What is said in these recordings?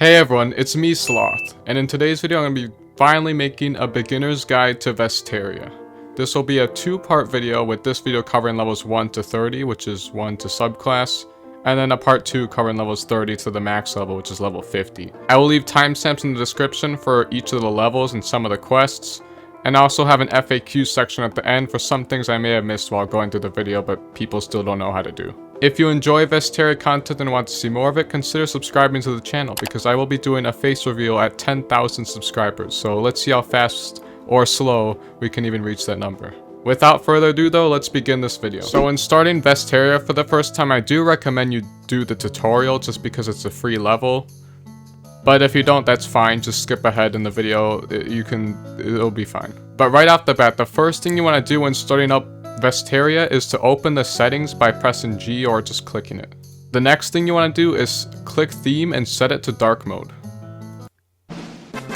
Hey everyone, it's me Sloth, and in today's video I'm going to be finally making a beginner's guide to Vesteria. This will be a two-part video, with this video covering levels 1 to 30, which is 1 to subclass, and then a part 2 covering levels 30 to the max level, which is level 50. I will leave timestamps in the description for each of the levels and some of the quests, and I also have an FAQ section at the end for some things I may have missed while going through the video but people still don't know how to do. If you enjoy Vesteria content and want to see more of it, consider subscribing to the channel because I will be doing a face reveal at 10,000 subscribers, so let's see how fast or slow we can even reach that number. Without further ado though, let's begin this video. So when starting Vesteria for the first time, I do recommend you do the tutorial just because it's a free level. But if you don't, that's fine, just skip ahead in the video, it'll be fine. But right off the bat, the first thing you want to do when starting up Vesteria is to open the settings by pressing G or just clicking it. The next thing you want to do is click theme and set it to dark mode.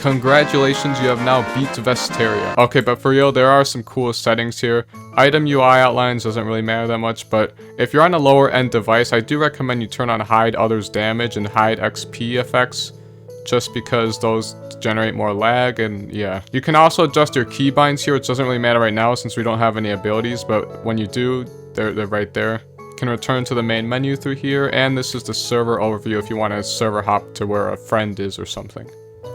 Congratulations, you have now beat Vesteria. Okay, but for real, there are some cool settings here. Item UI outlines doesn't really matter that much, but if you're on a lower end device, I do recommend you turn on hide others damage and hide XP effects, just because those generate more lag. And yeah, you can also adjust your keybinds here, which doesn't really matter right now since we don't have any abilities, but when you do, they're right there. You can return to the main menu through here, and this is the server overview if you want to server hop to where a friend is or something.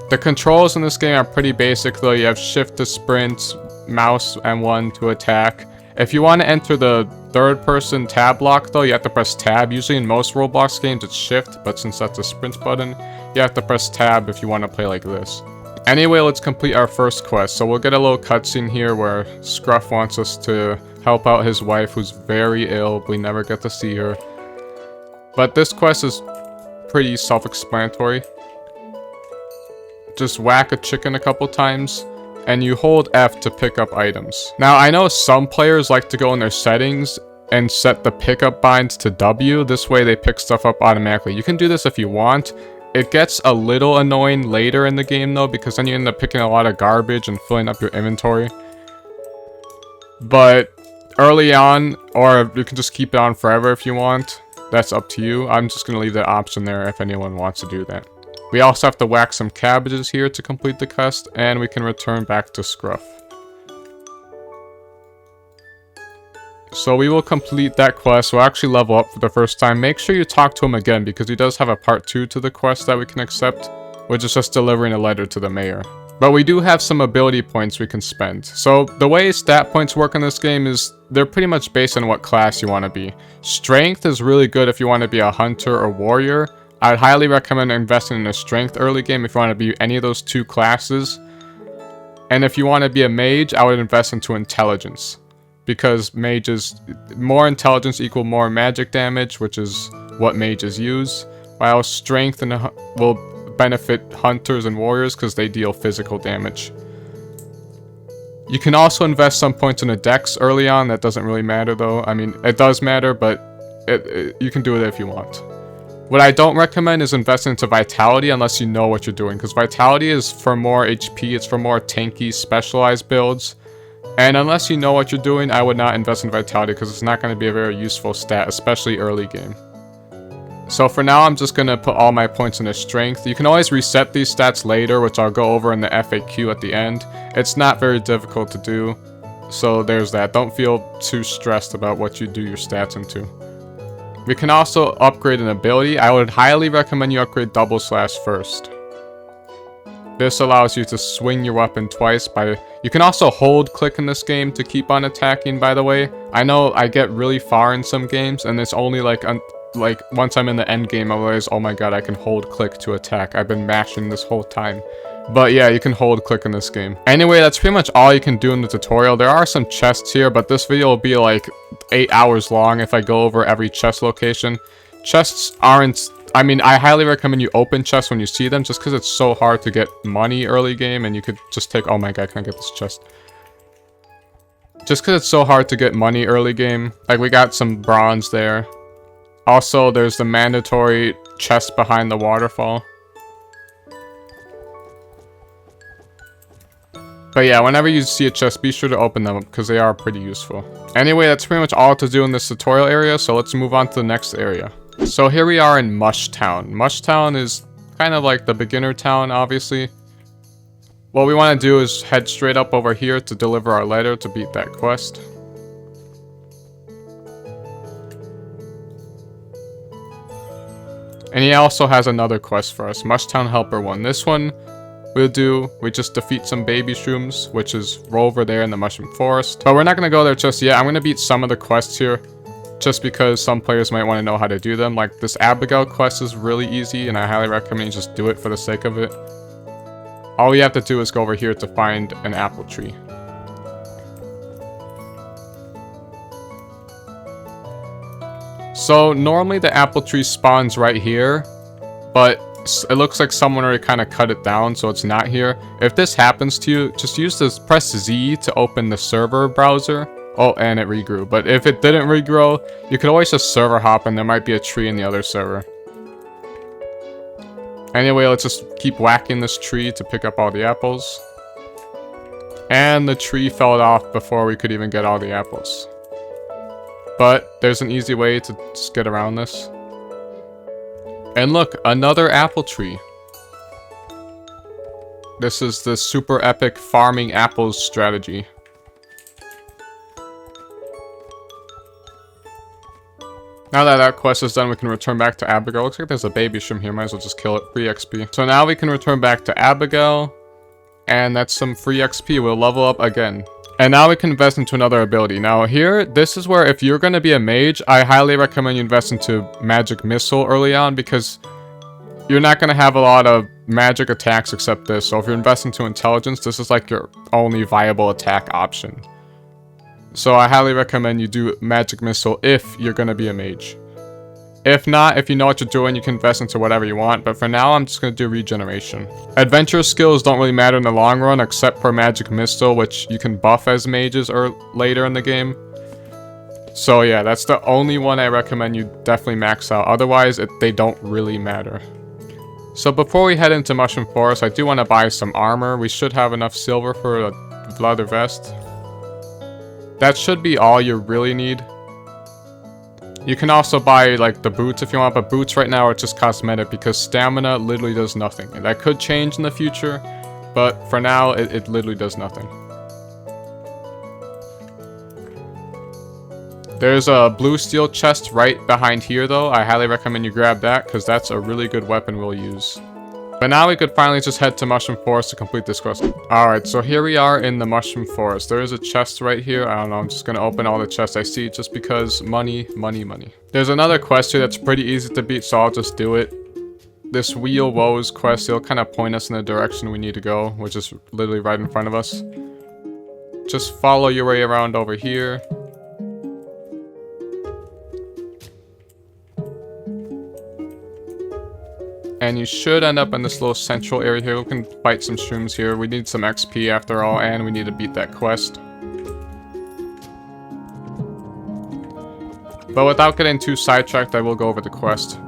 The controls in this game are pretty basic though. You have shift to sprint, mouse and 1 to attack. If you want to enter the third person tab lock though, you have to press tab. Usually in most Roblox games it's shift, but since that's a sprint button, you have to press tab if you want to play like this. Anyway, let's complete our first quest. So we'll get a little cutscene here where Scruff wants us to help out his wife who's very ill. We never get to see her. But this quest is pretty self-explanatory. Just whack a chicken a couple times, and you hold F to pick up items. Now, I know some players like to go in their settings and set the pickup binds to W. This way they pick stuff up automatically. You can do this if you want. It gets a little annoying later in the game though, because then you end up picking a lot of garbage and filling up your inventory. But early on, or you can just keep it on forever if you want. That's up to you. I'm just going to leave that option there if anyone wants to do that. We also have to whack some cabbages here to complete the quest, and we can return back to Scruff. So we will complete that quest. We'll actually level up for the first time. Make sure you talk to him again because he does have a part 2 to the quest that we can accept, which is just delivering a letter to the mayor. But we do have some ability points we can spend. So the way stat points work in this game is they're pretty much based on what class you want to be. Strength is really good if you want to be a hunter or warrior. I'd highly recommend investing in a strength early game if you want to be any of those two classes. And if you want to be a mage, I would invest into intelligence, because mages, more intelligence equal more magic damage, which is what mages use, while strength will benefit hunters and warriors because they deal physical damage. You can also invest some points in a dex early on. That doesn't really matter though. I mean, it does matter, but you can do it if you want. What I don't recommend is investing into Vitality unless you know what you're doing, because Vitality is for more HP, it's for more tanky, specialized builds. And unless you know what you're doing, I would not invest in Vitality because it's not going to be a very useful stat, especially early game. So for now, I'm just going to put all my points into Strength. You can always reset these stats later, which I'll go over in the FAQ at the end. It's not very difficult to do, so there's that. Don't feel too stressed about what you do your stats into. We can also upgrade an ability. I would highly recommend you upgrade Double Slash first. This allows you to swing your weapon twice by... You can also hold click in this game to keep on attacking, by the way. I know I get really far in some games, and it's only like once I'm in the end game, I realize, oh my god, I can hold click to attack. I've been mashing this whole time. But yeah, you can hold click in this game. Anyway, that's pretty much all you can do in the tutorial. There are some chests here, but this video will be like 8 hours long if I go over every chest location. Chests aren't... I mean, I highly recommend you open chests when you see them, just because it's so hard to get money early game, and you could just take... Oh my god, can I get this chest? Just because it's so hard to get money early game. Like, we got some bronze there. Also, there's the mandatory chest behind the waterfall. But yeah, whenever you see a chest, be sure to open them up because they are pretty useful. Anyway, that's pretty much all to do in this tutorial area, so let's move on to the next area. So here we are in Mushtown. Mushtown is kind of like the beginner town, obviously. What we want to do is head straight up over here to deliver our letter to beat that quest. And he also has another quest for us, Mushtown Helper 1. This one we just defeat some baby shrooms, which is over there in the Mushroom Forest. But we're not going to go there just yet. I'm going to beat some of the quests here, just because some players might want to know how to do them. Like this Abigal quest is really easy, and I highly recommend you just do it for the sake of it. All you have to do is go over here to find an apple tree. So normally the apple tree spawns right here, but it looks like someone already kind of cut it down, so it's not here. If this happens to you, just use this, press Z to open the server browser. Oh, and it regrew. But if it didn't regrow, you could always just server hop, and there might be a tree in the other server. Anyway, let's just keep whacking this tree to pick up all the apples. And the tree fell off before we could even get all the apples. But there's an easy way to just get around this. And look, another apple tree. This is the super epic farming apples strategy. Now that that quest is done, we can return back to Abigal. Looks like there's a baby shroom here. Might as well just kill it. Free XP. So now we can return back to Abigal. And that's some free XP. We'll level up again. And now we can invest into another ability. Now here, this is where if you're going to be a mage, I highly recommend you invest into Magic Missile early on, because you're not going to have a lot of magic attacks except this. So if you're investing into intelligence, this is like your only viable attack option. So I highly recommend you do Magic Missile if you're going to be a mage. If not, if you know what you're doing, you can invest into whatever you want. But for now, I'm just going to do regeneration. Adventure skills don't really matter in the long run, except for Magic Missile, which you can buff as mages or later in the game. So yeah, that's the only one I recommend you definitely max out. Otherwise, they don't really matter. So before we head into Mushroom Forest, I do want to buy some armor. We should have enough silver for a leather vest. That should be all you really need. You can also buy like the boots if you want, but boots right now are just cosmetic because stamina literally does nothing. And that could change in the future, but for now it literally does nothing. There's a Bluesteel Chest right behind here though. I highly recommend you grab that because that's a really good weapon we'll use. But now we could finally just head to Mushroom Forest to complete this quest. Alright, so here we are in the Mushroom Forest. There is a chest right here. I don't know, I'm just going to open all the chests I see just because money, money, money. There's another quest here that's pretty easy to beat, so I'll just do it. This Woes quest, it'll kind of point us in the direction we need to go, which is literally right in front of us. Just follow your way around over here. And you should end up in this little central area here. We can fight some shrooms here. We need some XP after all, and we need to beat that quest. But without getting too sidetracked, I will go over the quest.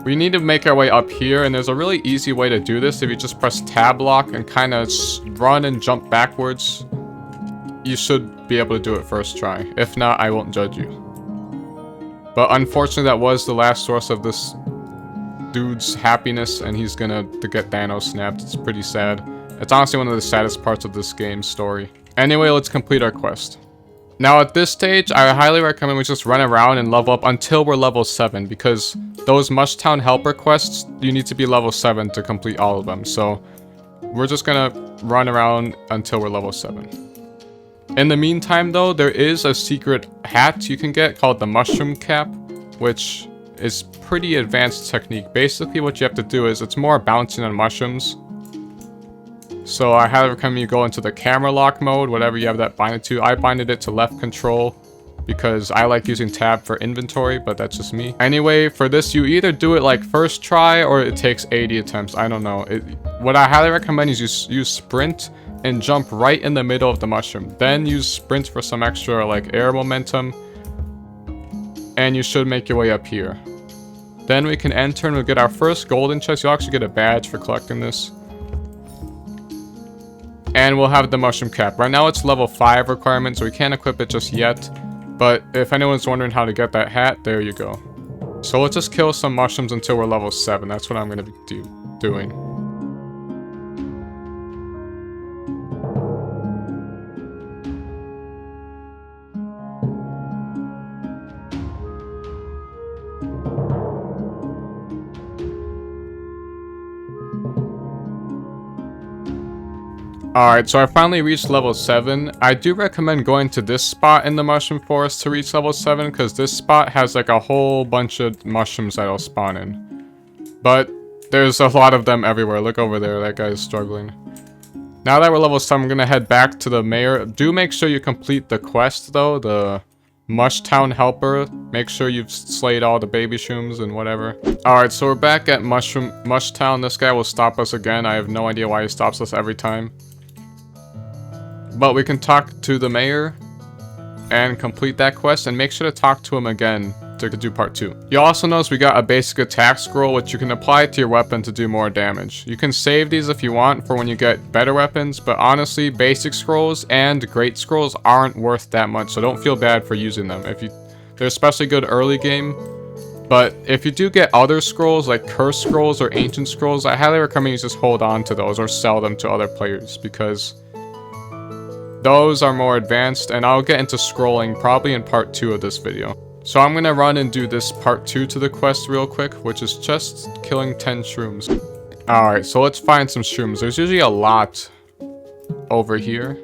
We need to make our way up here, and there's a really easy way to do this. If you just press tab lock and kind of run and jump backwards, you should be able to do it first try. If not, I won't judge you. But unfortunately, that was the last source of this dude's happiness, and he's gonna get Thanos snapped. It's pretty sad. It's honestly one of the saddest parts of this game's story. Anyway, let's complete our quest. Now at this stage, I highly recommend we just run around and level up until we're level 7, because those Mushtown Helper quests, you need to be level 7 to complete all of them. So we're just gonna run around until we're level 7. In the meantime though, there is a secret hat you can get called the Mushroom Cap, which is pretty advanced technique. Basically what you have to do is, it's more bouncing on mushrooms. So I highly recommend you go into the camera lock mode, whatever you have that binded to. I binded it to left control because I like using tab for inventory, but that's just me. Anyway, for this you either do it like first try or it takes 80 attempts. I don't know. What I highly recommend is you use sprint and jump right in the middle of the mushroom. Then use sprint for some extra like air momentum. And you should make your way up here. Then we can enter and we'll get our first golden chest. You'll actually get a badge for collecting this. And we'll have the mushroom cap. Right now it's level 5 requirement, so we can't equip it just yet. But if anyone's wondering how to get that hat, there you go. So let's just kill some mushrooms until we're level 7. That's what I'm going to do. doing. Alright, so I finally reached level 7. I do recommend going to this spot in the mushroom forest to reach level 7, because this spot has like a whole bunch of mushrooms that'll spawn in. But there's a lot of them everywhere. Look over there, that guy's struggling. Now that we're level 7, I'm gonna head back to the mayor. Do make sure you complete the quest though, the Mushtown helper. Make sure you've slayed all the baby shrooms and whatever. Alright, so we're back at Mushtown. This guy will stop us again. I have no idea why he stops us every time. But we can talk to the mayor and complete that quest, and make sure to talk to him again to do part 2. You'll also notice we got a basic attack scroll, which you can apply to your weapon to do more damage. You can save these if you want for when you get better weapons, but honestly, basic scrolls and great scrolls aren't worth that much, so don't feel bad for using them. They're especially good early game, but if you do get other scrolls like curse scrolls or ancient scrolls, I highly recommend you just hold on to those or sell them to other players, because those are more advanced, and I'll get into scrolling probably in part 2 of this video. So I'm gonna run and do this part 2 to the quest real quick, which is just killing 10 shrooms. Alright, so let's find some shrooms. There's usually a lot over here.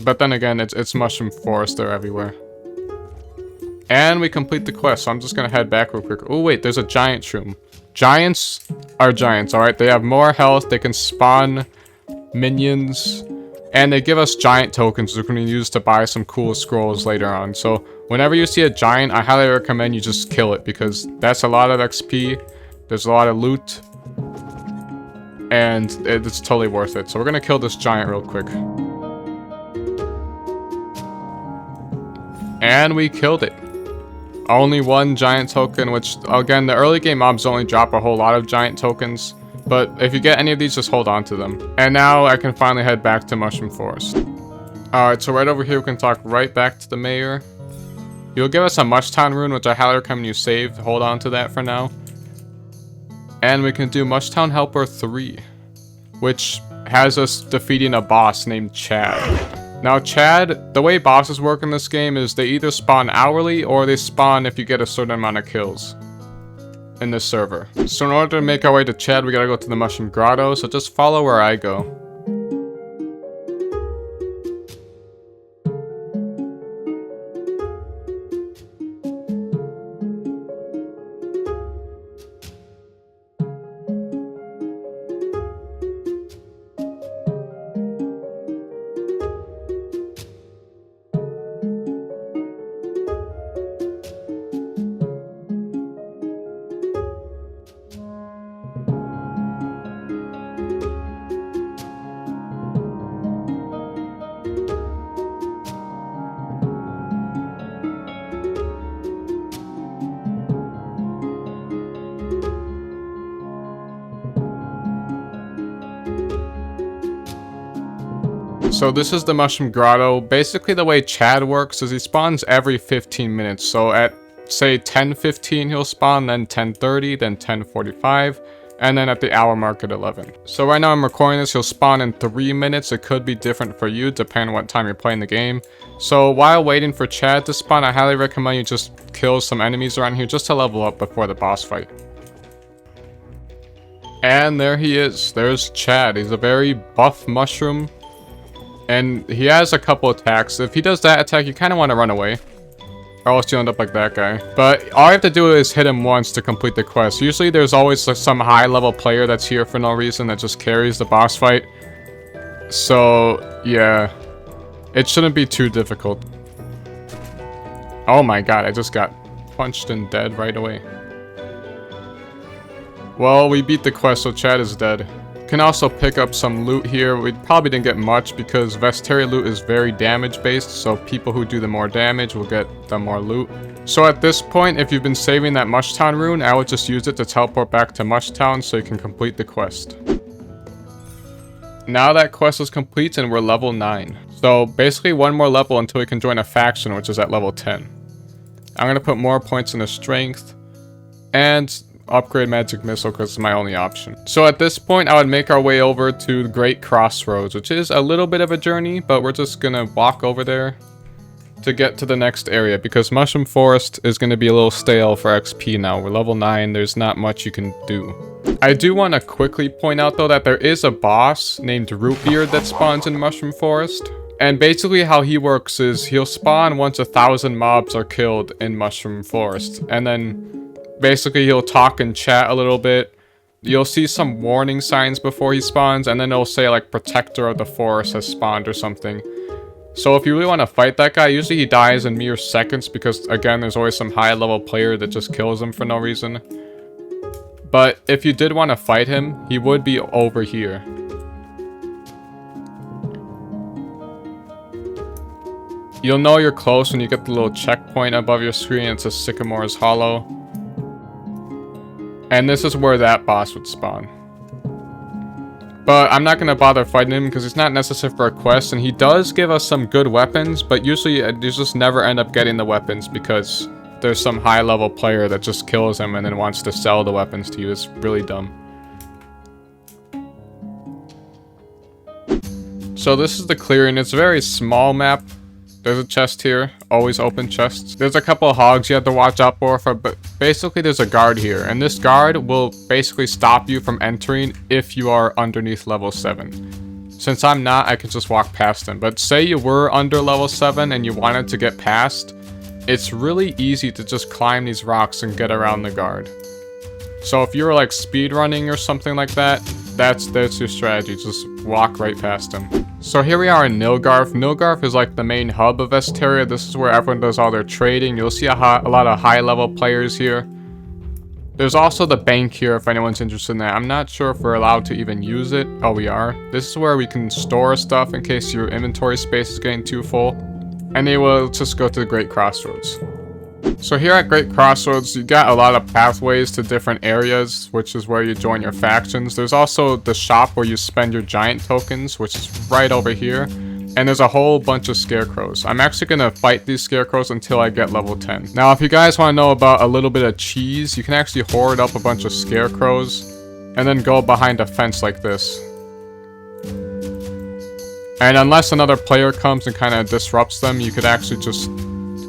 But then again, it's mushroom forest, they're everywhere. And we complete the quest, so I'm just gonna head back real quick. Oh wait, there's a giant shroom. Giants are giants, alright? They have more health, they can spawn minions, and they give us giant tokens which we can use to buy some cool scrolls later on. So whenever you see a giant, I highly recommend you just kill it, because that's a lot of XP, there's a lot of loot, and it's totally worth it. So we're gonna kill this giant real quick. And we killed it. Only one giant token, which again, the early game mobs only drop a whole lot of giant tokens. But if you get any of these, just hold on to them. And now I can finally head back to Mushroom Forest. Alright, so right over here we can talk right back to the mayor. He'll give us a Mushtown rune, which I highly recommend you save. Hold on to that for now. And we can do Mushtown Helper 3, which has us defeating a boss named Chad. Now Chad, the way bosses work in this game is they either spawn hourly or they spawn if you get a certain amount of kills in this server. So in order to make our way to Chad, we gotta go to the Mushroom Grotto, so just follow where I go. So this is the Mushroom Grotto. Basically the way Chad works is he spawns every 15 minutes. So at say 10:15 he'll spawn, then 10:30, then 10:45, and then at the hour mark at 11. So right now I'm recording this, he'll spawn in 3 minutes. It could be different for you depending on what time you're playing the game. So while waiting for Chad to spawn, I highly recommend you just kill some enemies around here just to level up before the boss fight. And there he is. There's Chad. He's a very buff mushroom. And he has a couple attacks. If he does that attack, you kind of want to run away, or else you end up like that guy. But all you have to do is hit him once to complete the quest. Usually there's always like some high level player that's here for no reason that just carries the boss fight. So yeah, it shouldn't be too difficult. Oh my god, I just got punched and dead right away. Well, we beat the quest, so Chad is dead. Can also pick up some loot here. We probably didn't get much because Vesteria loot is very damage based, so people who do the more damage will get the more loot. So at this point, if you've been saving that Mushtown rune, I would just use it to teleport back to Mushtown so you can complete the quest. Now that quest is complete and we're level 9. So basically one more level until we can join a faction, which is at level 10. I'm going to put more points into strength, and upgrade Magic Missile because it's my only option. So at this point, I would make our way over to the Great Crossroads, which is a little bit of a journey, but we're just gonna walk over there to get to the next area because Mushroom Forest is going to be a little stale for XP now. We're level 9, there's not much you can do. I do want to quickly point out though that there is a boss named Rootbeard that spawns in Mushroom Forest. And basically how he works is he'll spawn once 1,000 mobs are killed in Mushroom Forest. And then basically he'll talk and chat a little bit. You'll see some warning signs before he spawns, and then it'll say like Protector of the Forest has spawned or something. So if you really want to fight that guy, usually he dies in mere seconds because, again, there's always some high-level player that just kills him for no reason. But if you did want to fight him, he would be over here. You'll know you're close when you get the little checkpoint above your screen. It says Sycamore's Hollow. And this is where that boss would spawn. But I'm not going to bother fighting him because it's not necessary for a quest, and he does give us some good weapons, but usually you just never end up getting the weapons because there's some high-level player that just kills him and then wants to sell the weapons to you. It's really dumb. So this is the clearing. It's a very small map. There's a chest here, always open chests. There's a couple of hogs you have to watch out for, but basically there's a guard here. And this guard will basically stop you from entering if you are underneath level 7. Since I'm not, I can just walk past him. But say you were under level 7 and you wanted to get past, it's really easy to just climb these rocks and get around the guard. So if you're like speedrunning or something like that, that's your strategy. Just walk right past him. So here we are in Nilgarf. Nilgarf is like the main hub of Vesteria. This is where everyone does all their trading. You'll see a lot of high-level players here. There's also the bank here if anyone's interested in that. I'm not sure if we're allowed to even use it. Oh, we are. This is where we can store stuff in case your inventory space is getting too full. And they will just go to the Great Crossroads. So here at Great Crossroads, you got a lot of pathways to different areas, which is where you join your factions. There's also the shop where you spend your giant tokens, which is right over here. And there's a whole bunch of scarecrows. I'm actually going to fight these scarecrows until I get level 10. Now, if you guys want to know about a little bit of cheese, you can actually hoard up a bunch of scarecrows and then go behind a fence like this. And unless another player comes and kind of disrupts them, you could actually just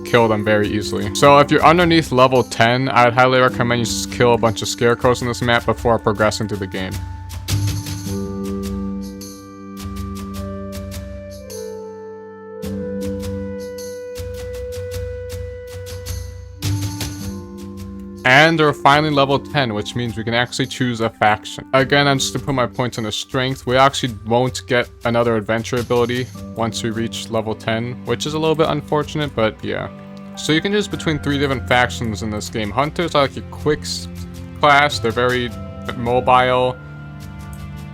kill them very easily. So if you're underneath level 10, I would highly recommend you just kill a bunch of scarecrows in this map before progressing through the game. And we're finally level 10, which means we can actually choose a faction. Again, I'm just going to put my points on the strength. We actually won't get another adventure ability once we reach level 10, which is a little bit unfortunate, but yeah. So you can choose between 3 different factions in this game. Hunters are like a quick class. They're very mobile.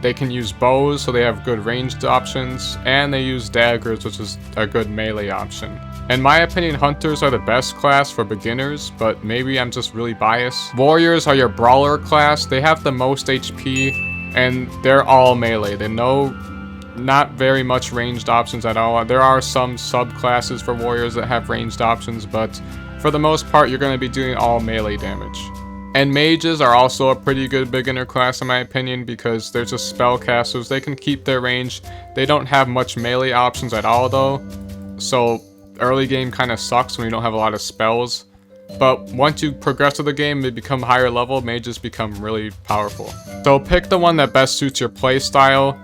They can use bows, so they have good ranged options. And they use daggers, which is a good melee option. In my opinion, hunters are the best class for beginners, but maybe I'm just really biased. Warriors are your brawler class. They have the most HP, and they're all melee. They know not very much ranged options at all. There are some subclasses for warriors that have ranged options, but for the most part, you're going to be doing all melee damage. And mages are also a pretty good beginner class in my opinion, because they're just spellcasters. They can keep their range. They don't have much melee options at all though, so early game kind of sucks when you don't have a lot of spells. But once you progress through the game, they become higher level, mages become really powerful. So pick the one that best suits your playstyle,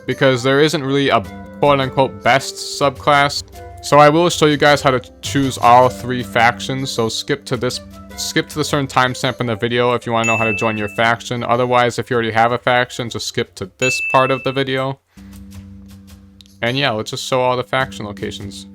because there isn't really a quote-unquote best subclass. So I will show you guys how to choose all 3 factions, so skip to the certain timestamp in the video if you want to know how to join your faction. Otherwise, if you already have a faction, just skip to this part of the video. And yeah, let's just show all the faction locations.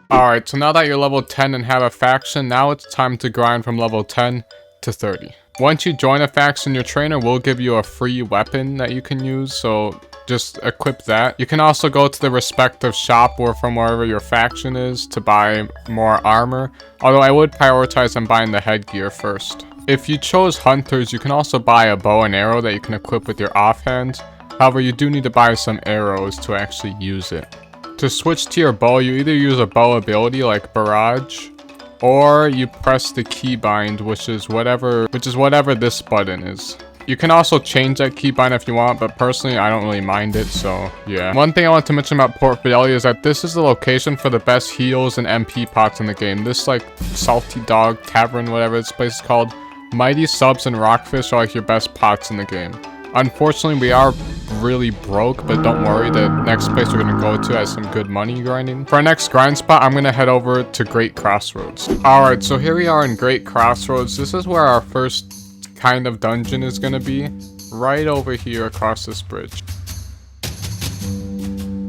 Alright, so now that you're level 10 and have a faction, now it's time to grind from level 10 to 30. Once you join a faction, your trainer will give you a free weapon that you can use, so just equip that. You can also go to the respective shop or from wherever your faction is to buy more armor, although I would prioritize on buying the headgear first. If you chose hunters, you can also buy a bow and arrow that you can equip with your offhand. However, you do need to buy some arrows to actually use it. To switch to your bow, you either use a bow ability like Barrage, or you press the keybind, which is whatever this button is. You can also change that keybind if you want, but personally I don't really mind it, so yeah. One thing I want to mention about Port Fidelity is that this is the location for the best heals and MP pots in the game. This like Salty Dog Tavern, whatever this place is called. Mighty Subs and Rockfish are like your best pots in the game. Unfortunately, we are really broke, but don't worry, the next place we're gonna go to has some good money grinding. For our next grind spot, I'm gonna head over to Great Crossroads. Alright, so here we are in Great Crossroads. This is where our first kind of dungeon is gonna be, right over here across this bridge.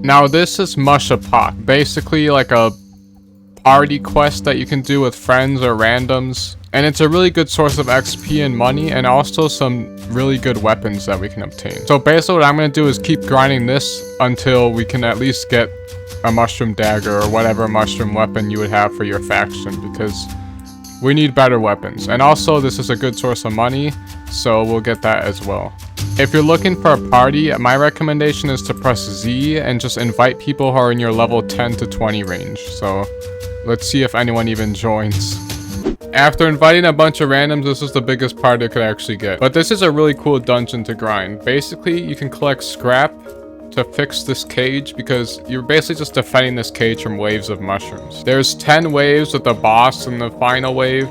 Now this is Mushpoc, basically like a party quest that you can do with friends or randoms, and it's a really good source of XP and money, and also some really good weapons that we can obtain. So basically what I'm going to do is keep grinding this until we can at least get a mushroom dagger or whatever mushroom weapon you would have for your faction, because we need better weapons. And also this is a good source of money, so we'll get that as well. If you're looking for a party, my recommendation is to press Z and just invite people who are in your level 10 to 20 range. So let's see if anyone even joins. After inviting a bunch of randoms, this is the biggest party I could actually get. But this is a really cool dungeon to grind. Basically, you can collect scrap to fix this cage, because you're basically just defending this cage from waves of mushrooms. There's 10 waves with the boss in the final wave.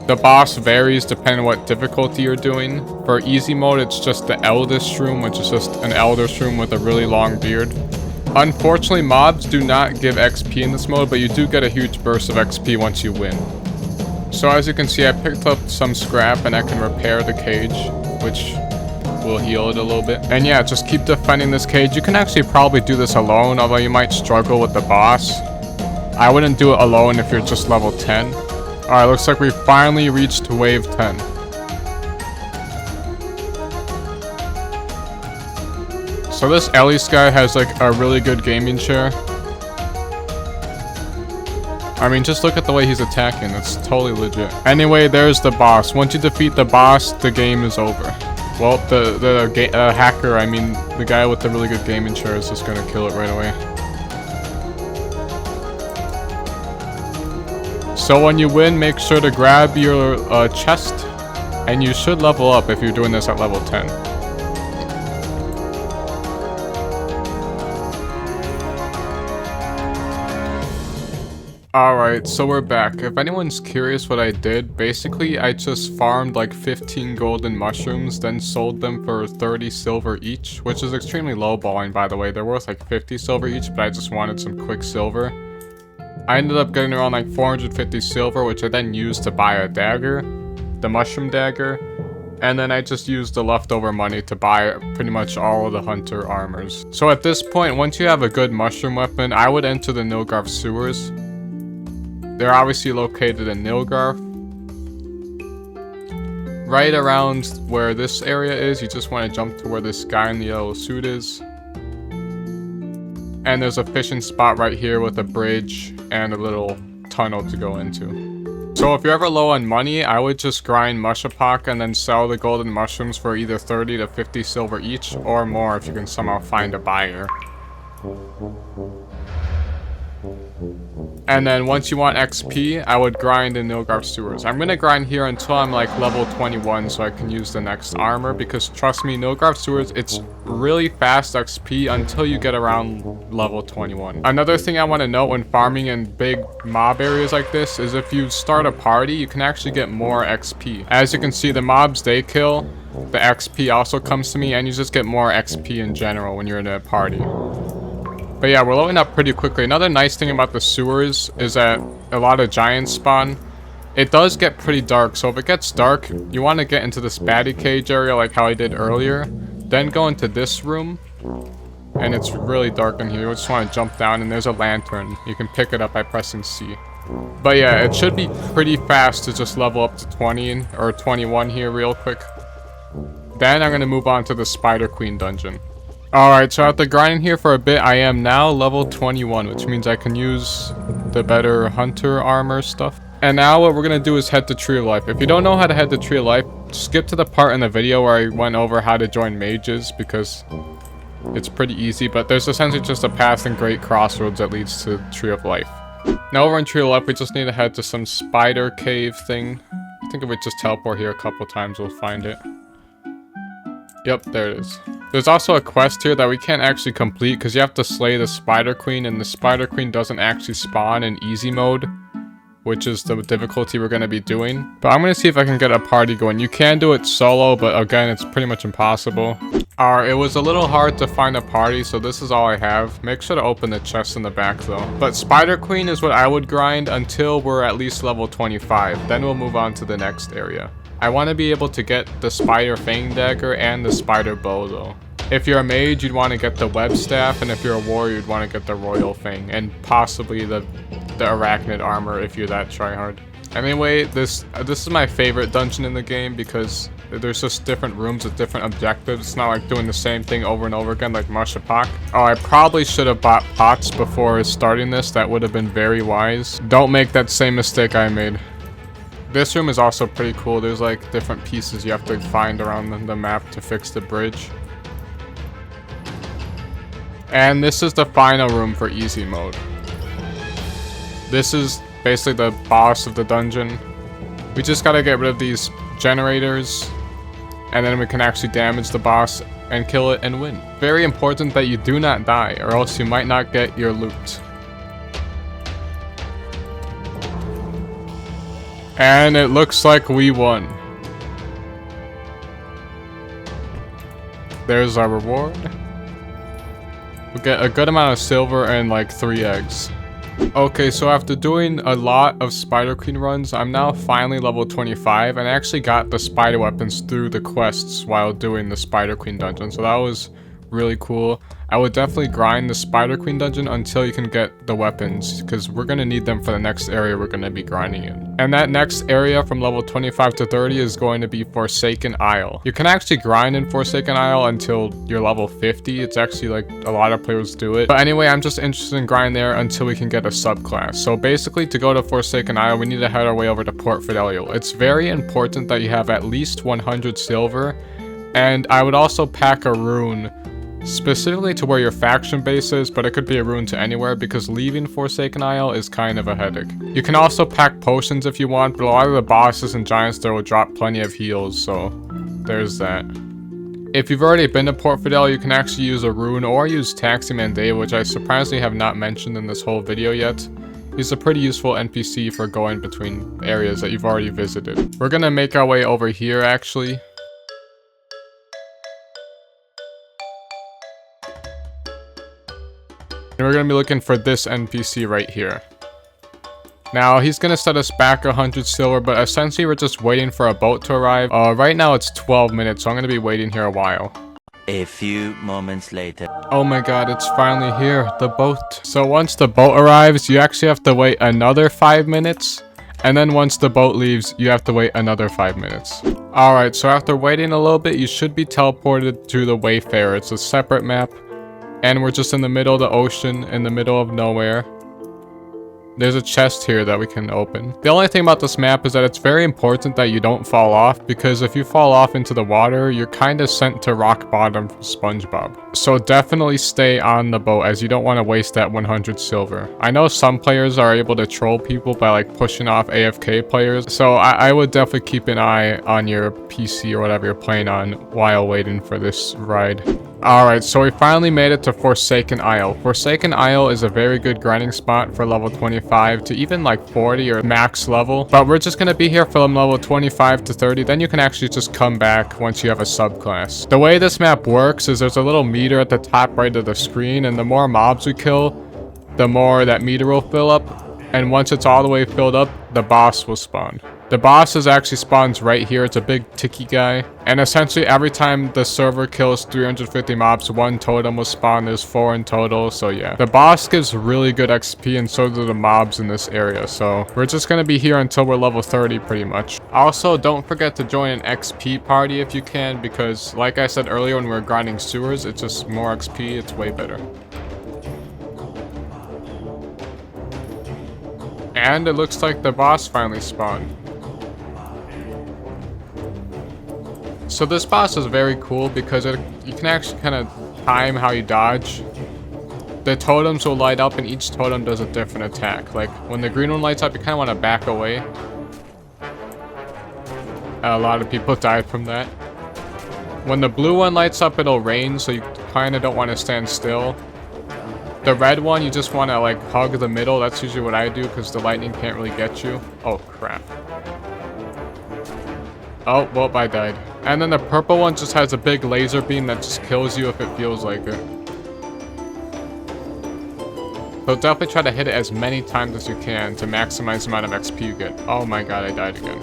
The boss varies depending on what difficulty you're doing. For easy mode, it's just the eldest shroom, which is just an elder shroom with a really long beard. Unfortunately, mobs do not give XP in this mode, but you do get a huge burst of XP once you win. So as you can see, I picked up some scrap and I can repair the cage, which will heal it a little bit. And yeah, just keep defending this cage. You can actually probably do this alone, although you might struggle with the boss. I wouldn't do it alone if you're just level 10. Alright, looks like we finally reached wave 10. So this Ellie guy has like a really good gaming chair. I mean, just look at the way he's attacking. It's totally legit. Anyway, there's the boss. Once you defeat the boss, the game is over. Well, the hacker, I mean, the guy with the really good gaming chair is just gonna kill it right away. So when you win, make sure to grab your chest, and you should level up if you're doing this at level 10. Alright, so we're back. If anyone's curious what I did, basically I just farmed like 15 golden mushrooms, then sold them for 30 silver each, which is extremely lowballing, by the way. They're worth like 50 silver each, but I just wanted some quick silver. I ended up getting around like 450 silver, which I then used to buy a dagger, the mushroom dagger, and then I just used the leftover money to buy pretty much all of the hunter armors. So at this point, once you have a good mushroom weapon, I would enter the Nilgarf Sewers. They're obviously located in Nilgarf. Right around where this area is, you just want to jump to where this guy in the yellow suit is. And there's a fishing spot right here with a bridge and a little tunnel to go into. So if you're ever low on money, I would just grind Mushpoc and then sell the golden mushrooms for either 30 to 50 silver each, or more if you can somehow find a buyer. And then once you want XP, I would grind in Nilgarf Sewers. I'm gonna grind here until I'm like level 21 so I can use the next armor, because trust me, Nilgarf Sewers, it's really fast XP until you get around level 21. Another thing I want to note when farming in big mob areas like this is if you start a party, you can actually get more XP. As you can see, the mobs they kill, the XP also comes to me, and you just get more XP in general when you're in a party. But yeah, we're loading up pretty quickly. Another nice thing about the sewers is that a lot of giants spawn. It does get pretty dark, so if it gets dark, you want to get into this baddie cage area like how I did earlier. Then go into this room. and it's really dark in here. You just want to jump down, and there's a lantern. You can pick it up by pressing C. But yeah, it should be pretty fast to just level up to 20 or 21 here real quick. Then I'm going to move on to the Spider Queen dungeon. Alright, so after grinding here for a bit, I am now level 21, which means I can use the better hunter armor stuff. And now what we're going to do is head to Tree of Life. If you don't know how to head to Tree of Life, skip to the part in the video where I went over how to join mages, because it's pretty easy. But there's essentially just a path and great crossroads that leads to Tree of Life. Now over in Tree of Life, we just need to head to some spider cave thing. I think if we just teleport here a couple times, we'll find it. Yep, there it is. There's also a quest here that we can't actually complete because you have to slay the Spider Queen, and the Spider Queen doesn't actually spawn in easy mode, which is the difficulty we're going to be doing. But I'm going to see if I can get a party going. You can do it solo, but again, it's pretty much impossible. Alright, it was a little hard to find a party, so this is all I have. Make sure to open the chest in the back though. But Spider Queen is what I would grind until we're at least level 25. Then we'll move on to the next area. I want to be able to get the Spider Fang Dagger and the Spider Bow though. If you're a mage, you'd want to get the Web Staff, and if you're a warrior, you'd want to get the Royal Fang, and possibly the Arachnid Armor if you're that tryhard. Anyway, this is my favorite dungeon in the game because there's just different rooms with different objectives. It's not like doing the same thing over and over again like Mushpoc. Oh, I probably should have bought pots before starting this. That would have been very wise. Don't make that same mistake I made. This room is also pretty cool. There's like different pieces you have to find around the map to fix the bridge. And this is the final room for easy mode. This is basically the boss of the dungeon. We just gotta get rid of these generators, and then we can actually damage the boss and kill it and win. Very important that you do not die, or else you might not get your loot. And it looks like we won. There's our reward. We get a good amount of silver and like 3 eggs. Okay, so after doing a lot of Spider Queen runs, I'm now finally level 25, and I actually got the spider weapons through the quests while doing the Spider Queen dungeon, so that was really cool. I would definitely grind the Spider Queen dungeon until you can get the weapons, because we're going to need them for the next area we're going to be grinding in. And that next area from level 25 to 30 is going to be Forsaken Isle. You can actually grind in Forsaken Isle until you're level 50. It's actually like a lot of players do it. But anyway, I'm just interested in grinding there until we can get a subclass. So basically, to go to Forsaken Isle, we need to head our way over to Port Fidelio. It's very important that you have at least 100 silver, and I would also pack a rune specifically to where your faction base is, but it could be a rune to anywhere because leaving Forsaken Isle is kind of a headache. You can also pack potions if you want, but a lot of the bosses and giants there will drop plenty of heals, so there's that. If you've already been to Port Fidelio, you can actually use a rune or use Taximan Dave, which I surprisingly have not mentioned in this whole video yet. He's a pretty useful NPC for going between areas that you've already visited. We're gonna make our way over here actually. And we're going to be looking for this NPC right here. Now, he's going to set us back 100 silver, but essentially we're just waiting for a boat to arrive. Right now it's 12 minutes, so I'm going to be waiting here a while. A few moments later. Oh my god, it's finally here, the boat. So once the boat arrives, you actually have to wait another 5 minutes. And then once the boat leaves, you have to wait another 5 minutes. Alright, so after waiting a little bit, you should be teleported to the Wayfarer. It's a separate map. And we're just in the middle of the ocean, in the middle of nowhere. There's a chest here that we can open. The only thing about this map is that it's very important that you don't fall off, because if you fall off into the water, you're kind of sent to rock bottom from SpongeBob. So definitely stay on the boat, as you don't want to waste that 100 silver. I know some players are able to troll people by like pushing off AFK players, so I would definitely keep an eye on your PC or whatever you're playing on while waiting for this ride. Alright, so we finally made it to Forsaken Isle. Forsaken Isle is a very good grinding spot for level 25 to even like 40 or max level. But we're just going to be here from level 25 to 30. Then you can actually just come back once you have a subclass. The way this map works is there's a little meter at the top right of the screen. And the more mobs we kill, the more that meter will fill up. And once it's all the way filled up, the boss will spawn. The boss is actually spawns right here. It's a big ticky guy. And essentially every time the server kills 350 mobs, 1 totem will spawn. There's 4 in total. So yeah, the boss gives really good XP and so do the mobs in this area. So we're just going to be here until we're level 30 pretty much. Also, don't forget to join an XP party if you can, because like I said earlier when we were grinding sewers, it's just more XP. It's way better. And it looks like the boss finally spawned. So this boss is very cool because you can actually kind of time how you dodge. The totems will light up and each totem does a different attack. Like when the green one lights up, you kind of want to back away. A lot of people died from that. When the blue one lights up, it'll rain, so you kind of don't want to stand still. The red one, you just want to like hug the middle. That's usually what I do because the lightning can't really get you. Oh crap. Oh, well, I died. And then the purple one just has a big laser beam that just kills you if it feels like it. So definitely try to hit it as many times as you can to maximize the amount of XP you get. Oh my god, I died again.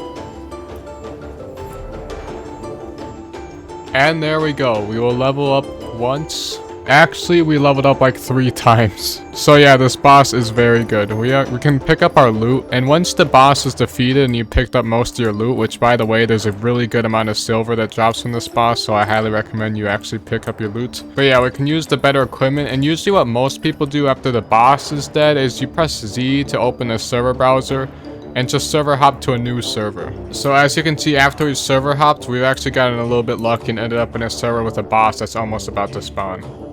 And there we go. We will level up once. Actually, we leveled up like 3 times. So yeah, this boss is very good. We can pick up our loot, and once the boss is defeated and you picked up most of your loot, which by the way, there's a really good amount of silver that drops from this boss, so I highly recommend you actually pick up your loot. But yeah, we can use the better equipment, and usually what most people do after the boss is dead is you press Z to open the server browser, and just server hop to a new server. So as you can see, after we server hopped, we've actually gotten a little bit lucky and ended up in a server with a boss that's almost about to spawn.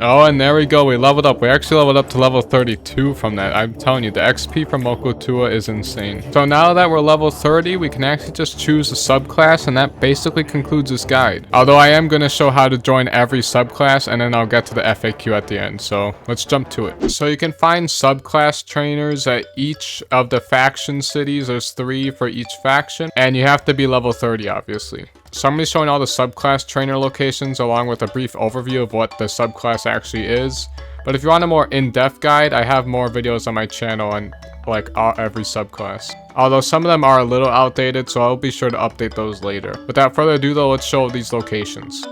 Oh, and there we go. We leveled up. We actually leveled up to level 32 from that. I'm telling you, the XP from Mokotua is insane. So now that we're level 30, we can actually just choose a subclass, and that basically concludes this guide. Although I am going to show how to join every subclass, and then I'll get to the FAQ at the end. So let's jump to it. So you can find subclass trainers at each of the faction cities. There's 3 for each faction, and you have to be level 30, obviously. So I'm going to be showing all the subclass trainer locations along with a brief overview of what the subclass actually is. But if you want a more in-depth guide, I have more videos on my channel on like every subclass. Although some of them are a little outdated, so I'll be sure to update those later. Without further ado though, let's show these locations.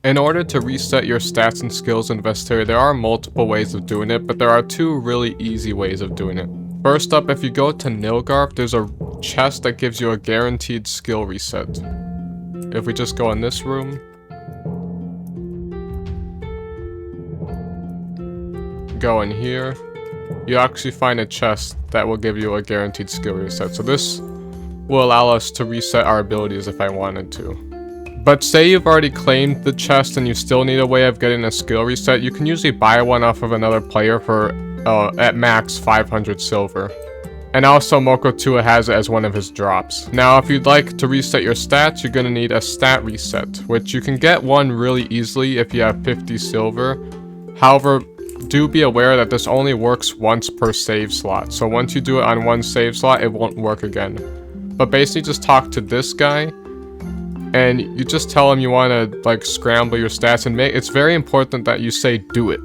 In order to reset your stats and skills in Vesteria, there are multiple ways of doing it, but there are two really easy ways of doing it. First up, if you go to Nilgarf, there's a chest that gives you a guaranteed skill reset. If we just go in this room, go in here, you actually find a chest that will give you a guaranteed skill reset. So this will allow us to reset our abilities if I wanted to. But say you've already claimed the chest and you still need a way of getting a skill reset, you can usually buy one off of another player for at max 500 silver. And also Moko Tua has it as one of his drops. Now if you'd like to reset your stats, you're going to need a stat reset, which you can get one really easily if you have 50 silver. However, do be aware that this only works once per save slot. So once you do it on one save slot, it won't work again. But basically just talk to this guy and you just tell him you want to like scramble your stats and it's very important that you say do it.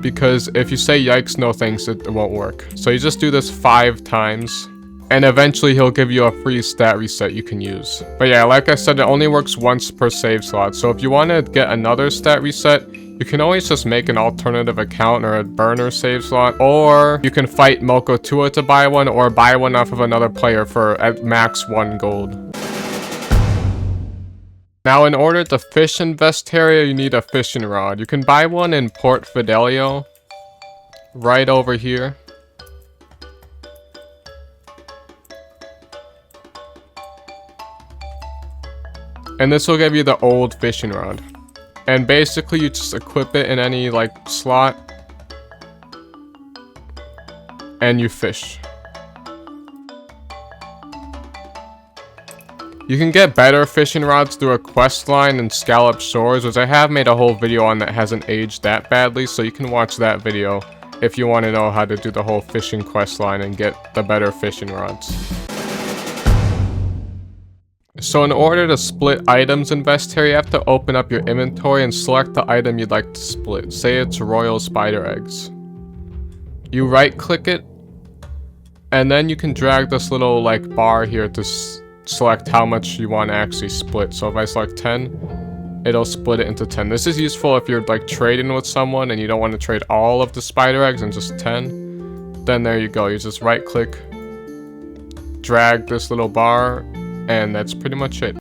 Because if you say yikes, no thanks, it won't work. So you just do this 5 times and eventually he'll give you a free stat reset you can use. But yeah, like I said, it only works once per save slot. So if you want to get another stat reset, you can always just make an alternative account or a burner save slot, or you can fight Moko Tua to buy one, or buy one off of another player for at max 1 gold. Now in order to fish in Vesteria, you need a fishing rod. You can buy one in Port Fidelio, right over here. And this will give you the old fishing rod. And basically you just equip it in any like slot and you fish. You can get better fishing rods through a Questline and Scallop Shores, which I have made a whole video on that hasn't aged that badly, so you can watch that video if you want to know how to do the whole fishing Questline and get the better fishing rods. So in order to split items in Vesteria, you have to open up your inventory and select the item you'd like to split. Say it's royal spider eggs. You right click it, and then you can drag this little like bar here to select how much you want to actually split. So if I select 10, it'll split it into 10. This is useful if you're like trading with someone and you don't want to trade all of the spider eggs and just 10. Then there you go. You just right click, drag this little bar, and that's pretty much it.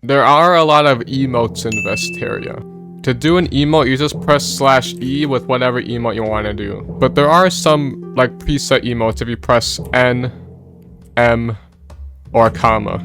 There are a lot of emotes in Vesteria. To do an emote, you just press /E with whatever emote you want to do. But there are some like preset emotes if you press N, M, or comma.